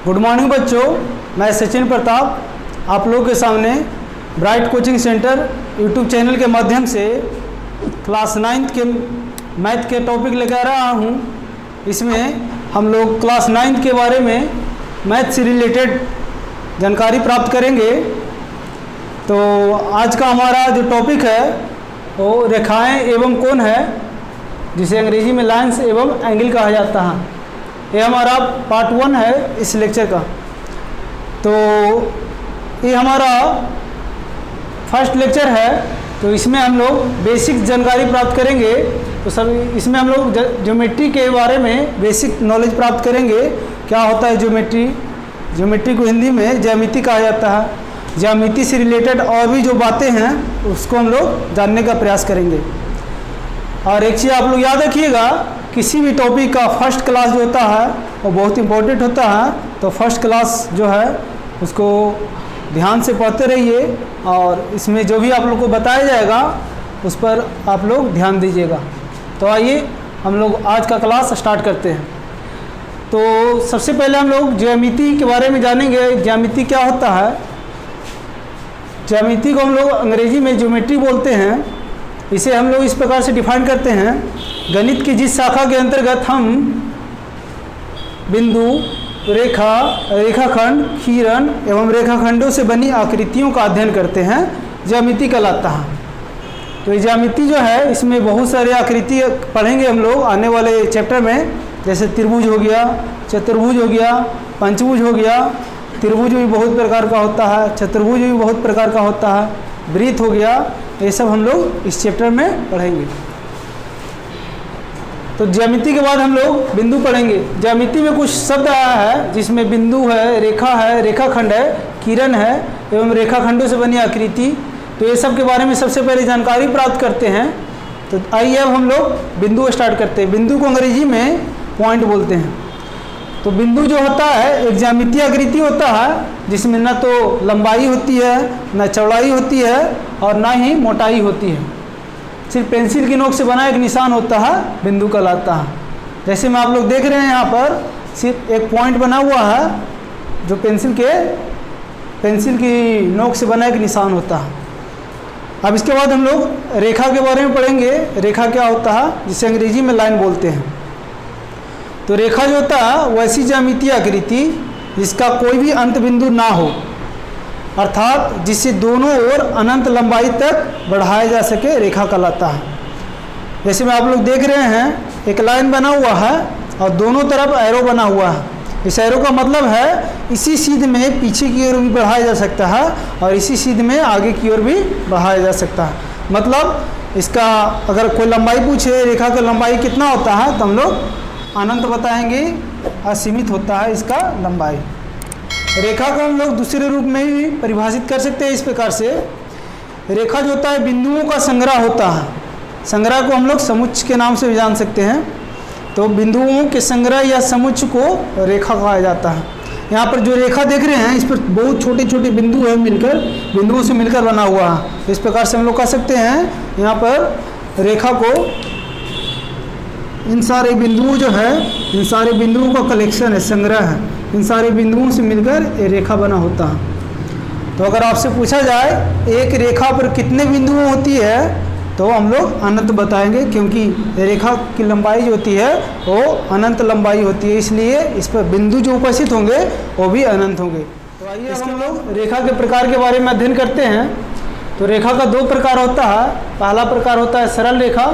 Good morning बच्चों, मैं सचिन प्रताप आप लोगों के सामने bright coaching centre YouTube channel के माध्यम से क्लास 9th के मैथ के टॉपिक लेकर रहा हूँ। इसमें हम लोग क्लास 9th के बारे में मैथ से रिलेटेड जानकारी प्राप्त करेंगे। तो आज का हमारा जो टॉपिक है वो रेखाएं एवं कोण है, जिसे अंग्रेजी में लाइन्स एवं एंगल कहा जाता है। ये हमारा पार्ट 1 है इस लेक्चर का। तो ये हमारा फर्स्ट लेक्चर है, तो इसमें हम लोग बेसिक जानकारी प्राप्त करेंगे। तो सब इसमें हम लोग ज्योमेट्री के बारे में बेसिक नॉलेज प्राप्त करेंगे। क्या होता है ज्योमेट्री? ज्योमेट्री को हिंदी में ज्यामिति कहा जाता है। ज्यामिति से रिलेटेड और भी जो बातें हैं उसको हम लोग जानने का प्रयास करेंगे। और एक चीज़ आप लोग याद रखिएगा, किसी भी टॉपिक का फर्स्ट क्लास जो होता है वो बहुत इम्पोर्टेंट होता है। तो फर्स्ट क्लास जो है उसको ध्यान से पढ़ते रहिए और इसमें जो भी आप लोग को बताया जाएगा उस पर आप लोग ध्यान दीजिएगा। तो आइए हम लोग आज का क्लास स्टार्ट करते हैं। तो सबसे पहले हम लोग ज्यामिति के बारे में जानेंगे। ज्यामिति क्या होता है? ज्यामिति को हम लोग अंग्रेजी में ज्योमेट्री बोलते हैं। इसे हम लोग इस प्रकार से डिफाइन करते हैं, गणित की जिस शाखा के अंतर्गत हम बिंदु, रेखा, रेखाखंड, किरण एवं रेखाखंडों से बनी आकृतियों का अध्ययन करते हैं, ज्यामिति कहलाता है। तो ये ज्यामिति जो है इसमें बहुत सारे आकृति पढ़ेंगे हम लोग आने वाले चैप्टर में, जैसे त्रिभुज हो गया, चतुर्भुज हो गया, पंचभुज हो गया। त्रिभुज भी बहुत प्रकार का होता है, चतुर्भुज भी बहुत प्रकार का होता है, वृत्त हो गया। ये सब हम लोग इस चैप्टर में पढ़ेंगे। तो ज्यामिति के बाद हम लोग बिंदु पढ़ेंगे। ज्यामिति में कुछ शब्द आया है जिसमें बिंदु है, रेखा है, रेखाखंड है, किरण है एवं रेखाखंडों से बनी आकृति। तो ये सब के बारे में सबसे पहले जानकारी प्राप्त करते हैं। तो आइए अब हम लोग बिंदु स्टार्ट करते हैं। बिंदु को अंग्रेजी में पॉइंट बोलते हैं। तो बिंदु जो होता है एक ज्यामितीय आकृति होता है जिसमें न तो लंबाई होती है, न चौड़ाई होती है और न ही मोटाई होती है। सिर्फ पेंसिल की नोक से बना एक निशान होता है, बिंदु कहलाता है। जैसे में आप लोग देख रहे हैं यहाँ पर सिर्फ एक पॉइंट बना हुआ है जो पेंसिल की नोक से बना एक निशान होता है। अब इसके बाद हम लोग रेखा के बारे में पढ़ेंगे। रेखा क्या होता है, जिसे अंग्रेजी में लाइन बोलते हैं। तो रेखा जो होता है वैसी ज्यामितीय आकृति जिसका कोई भी अंत बिंदु ना हो, अर्थात जिसे दोनों ओर अनंत लंबाई तक बढ़ाया जा सके, रेखा कहलाता है। जैसे में आप लोग देख रहे हैं एक लाइन बना हुआ है और दोनों तरफ एरो बना हुआ है। इस एरो का मतलब है इसी सीध में पीछे की ओर भी बढ़ाया जा सकता है और इसी सीध में आगे की ओर भी बढ़ाया जा सकता है। मतलब इसका अगर कोई लंबाई पूछे रेखा का लंबाई कितना होता है तो हम लोग अनंत बताएंगे, असीमित होता है इसका लंबाई। रेखा को हम लोग दूसरे रूप में भी परिभाषित कर सकते हैं इस प्रकार से। रेखा जो होता है बिंदुओं का संग्रह होता है। संग्रह को हम लोग समुच्चय के नाम से भी जान सकते हैं। तो बिंदुओं के संग्रह या समुच्चय को रेखा कहा जाता है। यहाँ पर जो रेखा देख रहे हैं इस पर बहुत छोटे छोटे बिंदु हैं, बिंदुओं से मिलकर बना हुआ है। इस प्रकार से हम लोग कह सकते हैं यहाँ पर रेखा को इन सारे बिंदुओं जो है, इन सारे बिंदुओं का कलेक्शन है, संग्रह है। इन सारे बिंदुओं से मिलकर ये रेखा बना होता है। तो अगर आपसे पूछा जाए एक रेखा पर कितने बिंदुएं होती है तो हम लोग अनंत बताएंगे, क्योंकि रेखा की लंबाई जो होती है वो अनंत लंबाई होती है, इसलिए इस पर बिंदु जो उपस्थित होंगे वो भी अनंत होंगे। तो आइए इसके हम लोग रेखा के प्रकार के बारे में अध्ययन करते हैं। तो रेखा का 2 प्रकार होता है। पहला प्रकार होता है सरल रेखा,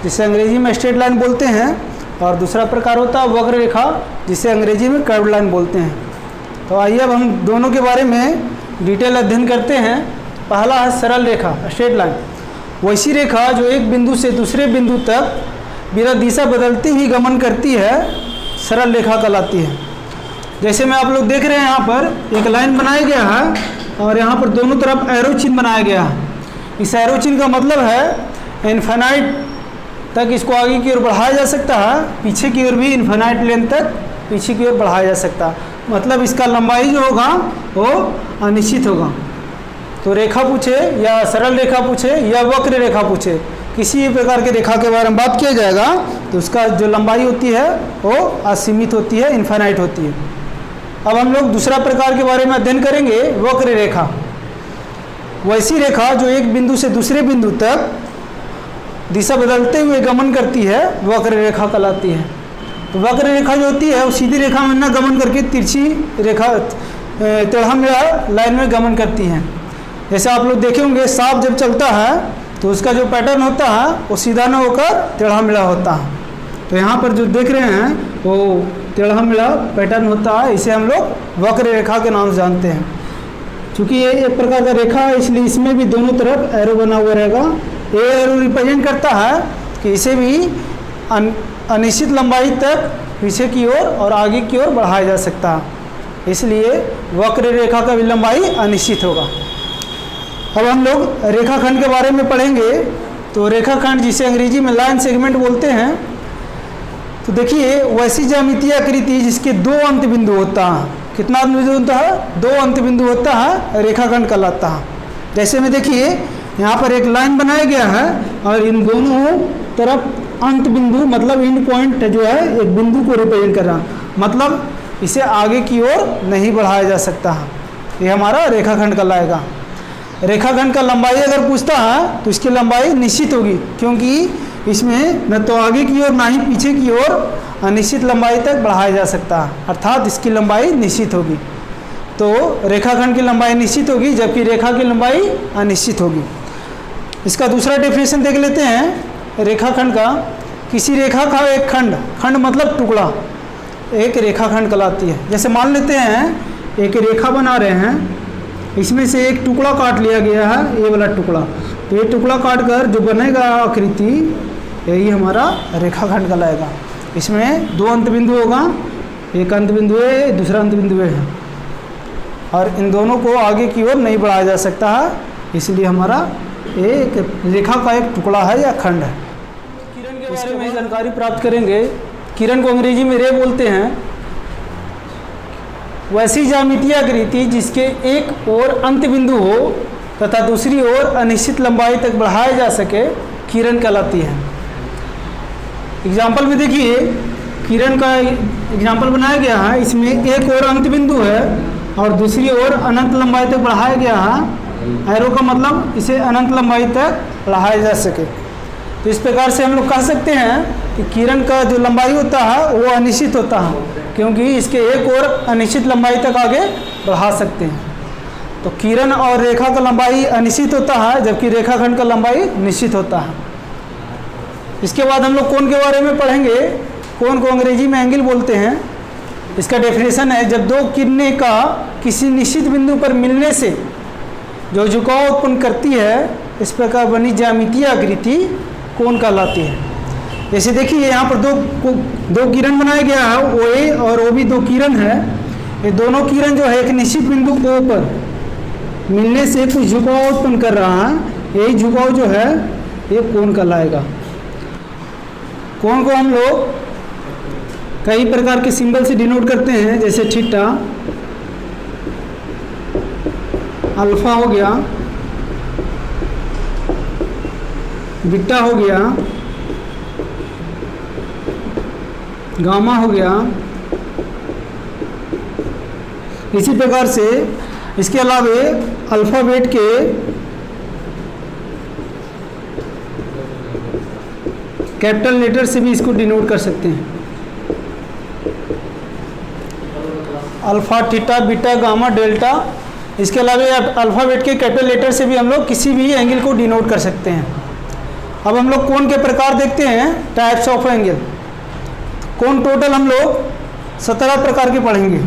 जिसे अंग्रेजी में स्ट्रेट लाइन बोलते हैं, और दूसरा प्रकार होता है वक्र रेखा, जिसे अंग्रेजी में कर्व लाइन बोलते हैं। तो आइए अब हम दोनों के बारे में डिटेल अध्ययन करते हैं। पहला है सरल रेखा, स्ट्रेट लाइन। वैसी रेखा जो एक बिंदु से दूसरे बिंदु तक बिना दिशा बदलते ही गमन करती है, सरल रेखा कहलाती है। जैसे में आप लोग देख रहे हैं यहाँ पर एक लाइन बनाया गया है और यहाँ पर दोनों तरफ एरो चिन्ह बनाया गया है। इस एरो चिन्ह का मतलब है इन्फिनाइट तक इसको आगे की ओर बढ़ाया जा सकता है, पीछे की ओर भी इन्फिनाइट लेंथ तक पीछे की ओर बढ़ाया जा सकता है। मतलब इसका लंबाई जो होगा वो अनिश्चित होगा। तो रेखा पूछे या सरल रेखा पूछे या वक्र रेखा पूछे, किसी भी प्रकार की रेखा के बारे में बात किया जाएगा तो उसका जो लंबाई होती है वो असीमित होती है, इन्फिनाइट होती है। अब हम लोग दूसरा प्रकार के बारे में अध्ययन करेंगे, वक्र रेखा। वैसी रेखा जो एक बिंदु से दूसरे बिंदु तक दिशा बदलते हुए गमन करती है, वक्र रेखा कहलाती है। तो वक्र रेखा जो होती है वो सीधी रेखा में न गमन करके तिरछी रेखा टेढ़ा मेढ़ा लाइन में गमन करती हैं। जैसे आप लोग देखे होंगे सांप जब चलता है तो उसका जो पैटर्न होता है वो सीधा न होकर टेढ़ा मेढ़ा होता है। तो यहाँ पर जो देख रहे हैं वो टेढ़ा मेढ़ा पैटर्न होता है, इसे हम लोग वक्र रेखा के नाम से जानते हैं। क्योंकि ये एक प्रकार का रेखा है इसलिए इसमें भी दोनों तरफ एरो बना हुआ रहेगा। ये एरो रिप्रेजेंट करता है कि इसे भी अनिश्चित लंबाई तक पीछे की ओर और आगे की ओर बढ़ाया जा सकता है, इसलिए वक्र रेखा का भी लंबाई अनिश्चित होगा। अब हम लोग रेखाखंड के बारे में पढ़ेंगे। तो रेखाखंड जिसे अंग्रेजी में लाइन सेगमेंट बोलते हैं। तो देखिए वैसी ज्यामितीय आकृति जिसके दो अंत बिंदु होता है। कितना अंत बिंदु होता है? दो अंत बिंदु होता है, रेखाखंड कहलाता है। जैसे में देखिए यहाँ पर एक लाइन बनाया गया है और इन दोनों तरफ अंत बिंदु मतलब एंड पॉइंट जो है एक बिंदु को रिप्रेजेंट कर रहा, मतलब इसे आगे की ओर नहीं बढ़ाया जा सकता है। ये हमारा रेखाखंड कहलाएगा। रेखाखंड का लंबाई अगर पूछता है तो इसकी लंबाई निश्चित होगी, क्योंकि इसमें न तो आगे की ओर ना ही पीछे की ओर अनिश्चित लंबाई तक बढ़ाया जा सकता है, अर्थात इसकी लंबाई निश्चित होगी। तो रेखाखंड की लंबाई निश्चित होगी जबकि रेखा की लंबाई अनिश्चित होगी। इसका दूसरा डेफिनेशन देख लेते हैं रेखाखंड का। किसी रेखा का एक खंड, खंड मतलब टुकड़ा, एक रेखाखंड कहलाती है। जैसे मान लेते हैं एक रेखा बना रहे हैं, इसमें से एक टुकड़ा काट लिया गया है, ये वाला टुकड़ा। तो ये टुकड़ा काट कर जो बनेगा आकृति, यही हमारा रेखाखंड कहलाएगा। इसमें दो अंत बिंदु होगा, एक अंत बिंदु है, दूसरा अंत बिंदु है, और इन दोनों को आगे की ओर नहीं बढ़ाया जा सकता है, इसलिए हमारा एक रेखा का एक टुकड़ा है या खंड है। किरण के बारे में जानकारी प्राप्त करेंगे। किरण को अंग्रेजी में रे बोलते हैं। वैसी ज्यामितीय आकृति जिसके एक ओर अंत बिंदु हो तथा दूसरी ओर अनिश्चित लंबाई तक बढ़ाया जा सके, किरण कहलाती है। एग्जाम्पल में देखिए किरण का एग्जाम्पल बनाया गया है। इसमें एक और अंत बिंदु है और दूसरी ओर अनंत लंबाई तक बढ़ाया गया है। एरो का मतलब इसे अनंत लंबाई तक बढ़ाया जा सके। तो इस प्रकार से हम लोग कह सकते हैं कि किरण का जो लंबाई होता है वो अनिश्चित होता है, क्योंकि इसके एक और अनिश्चित लंबाई तक आगे बढ़ा सकते हैं। तो किरण और रेखा का लंबाई अनिश्चित होता है जबकि रेखाखंड का लंबाई निश्चित होता है। इसके बाद हम लोग कोण के बारे में पढ़ेंगे। कोण को अंग्रेजी में एंगल बोलते हैं। इसका डेफिनेशन है जब दो किरणें का किसी निश्चित बिंदु पर मिलने से जो झुकाव उत्पन्न करती है, इस प्रकार बनी ज्यामितीय आकृति कोण कहलाती है। जैसे देखिए यहाँ पर दो किरण बनाया गया है, ओ ए और ओ बी दो किरण है। ये दोनों किरण जो है एक निश्चित बिंदु ओ पर मिलने से कुछ झुकाव उत्पन्न कर रहा है, यही झुकाव जो है ये कोण कहलाएगा। कोण को हम लोग कई प्रकार के सिंबल से डिनोट करते हैं, जैसे थीटा, अल्फा हो गया, बीटा हो गया, गामा हो गया। इसी प्रकार से इसके अलावे अल्फ़ाबेट के कैपिटल लेटर से भी इसको डिनोट कर सकते हैं। Alpha, theta, beta, gamma, delta. इसके अलावा अल्फ़ाबेट के कैपिटल लेटर से भी हम लोग किसी भी एंगल को डिनोट कर सकते हैं। अब हम लोग कोण के प्रकार देखते हैं, टाइप्स ऑफ एंगल। कोण टोटल हम लोग 17 प्रकार के पढ़ेंगे।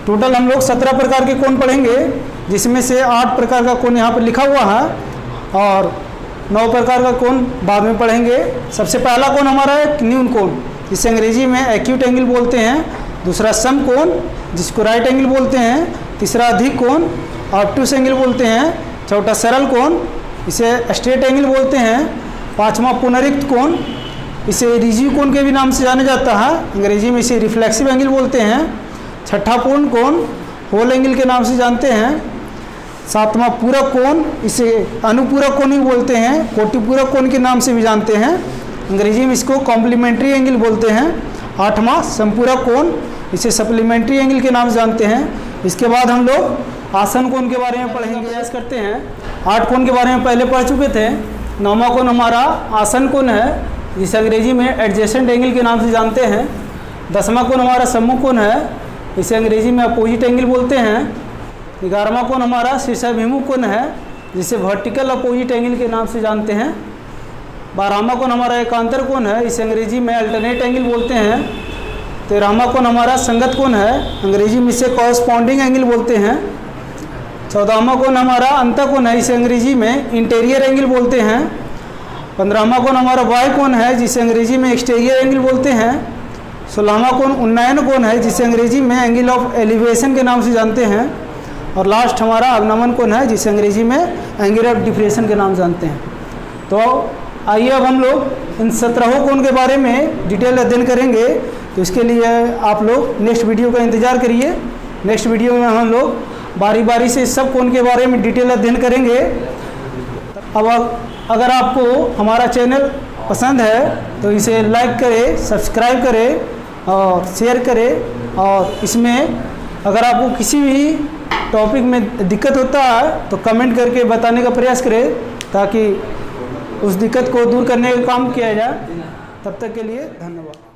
टोटल हम लोग 17 प्रकार के कोण पढ़ेंगे, जिसमें से 8 प्रकार का कोण यहाँ पर लिखा हुआ है और 9 प्रकार का कोण बाद में पढ़ेंगे। सबसे पहला कोण हमारा है न्यून कोण, जिसे अंग्रेजी में एक्यूट एंगल बोलते हैं। दूसरा सम कोण, जिसको राइट एंगल बोलते हैं। तीसरा अधिक कोण, ऑब्टूस एंगल बोलते हैं। चौथा सरल कोण, इसे स्ट्रेट एंगल बोलते हैं। पांचवा पुनरुक्त कोण, इसे रिजिव कोण के भी नाम से जाना जाता है, अंग्रेजी में इसे रिफ्लेक्सिव एंगल बोलते हैं। छठा पूर्ण कोण होल एंगल के नाम से जानते हैं। सातवां पूरक कोण, इसे अनुपूरक कोण ही बोलते हैं। कोटिपूरक कोण के नाम से भी जानते हैं, अंग्रेजी में इसको कॉम्प्लीमेंट्री एंगल बोलते हैं। 8वां संपूरक कोण, इसे सप्लीमेंट्री एंगल के नाम से जानते हैं। इसके बाद हम लोग आसन कोण के बारे में पढ़ेंगे। प्रयास करते हैं। 8 कोण के बारे में पहले पढ़ चुके थे। 9वां कोण हमारा आसन कोण है, जिसे अंग्रेजी में एडजेसेंट एंगल के नाम से जानते हैं। 10वां कोण हमारा सम्मुख कोण है, इसे अंग्रेजी में अपोजिट एंगल बोलते हैं। 11वां कोण हमारा शीर्षाभिमुख कोण है, जिसे वर्टिकल अपोजिट एंगल के नाम से जानते हैं। 12वां कोण हमारा एकांतर कोण है, इसे अंग्रेजी में अल्टरनेट एंगल बोलते हैं। 13वां कोण हमारा संगत कोण है, अंग्रेजी में इसे कॉरस्पॉन्डिंग एंगल बोलते हैं। 14वां कोण हमारा अंतःकोण है, इसे अंग्रेजी में इंटीरियर एंगल बोलते हैं। 15वां कोण हमारा वायु कोण है, जिसे अंग्रेजी में एक्सटीरियर एंगल बोलते हैं। 16वां कोण उन्नयन कोण है, जिसे अंग्रेजी में एंगल ऑफ एलिवेशन के नाम से जानते हैं। और लास्ट हमारा अवनमन कोण है, जिसे अंग्रेजी में एंगल ऑफ डिप्रेशन के नाम जानते हैं। तो आइए अब हम लोग इन 17 कोण के बारे में डिटेल अध्ययन करेंगे। तो इसके लिए आप लोग नेक्स्ट वीडियो का इंतज़ार करिए। नेक्स्ट वीडियो में हम लोग बारी बारी से सब कोण के बारे में डिटेल अध्ययन करेंगे। अब अगर आपको हमारा चैनल पसंद है तो इसे लाइक करें, सब्सक्राइब करें और शेयर करें। और इसमें अगर आपको किसी भी टॉपिक में दिक्कत होता है तो कमेंट करके बताने का प्रयास करें, ताकि उस दिक्कत को दूर करने का काम किया जाए। तब तक के लिए धन्यवाद।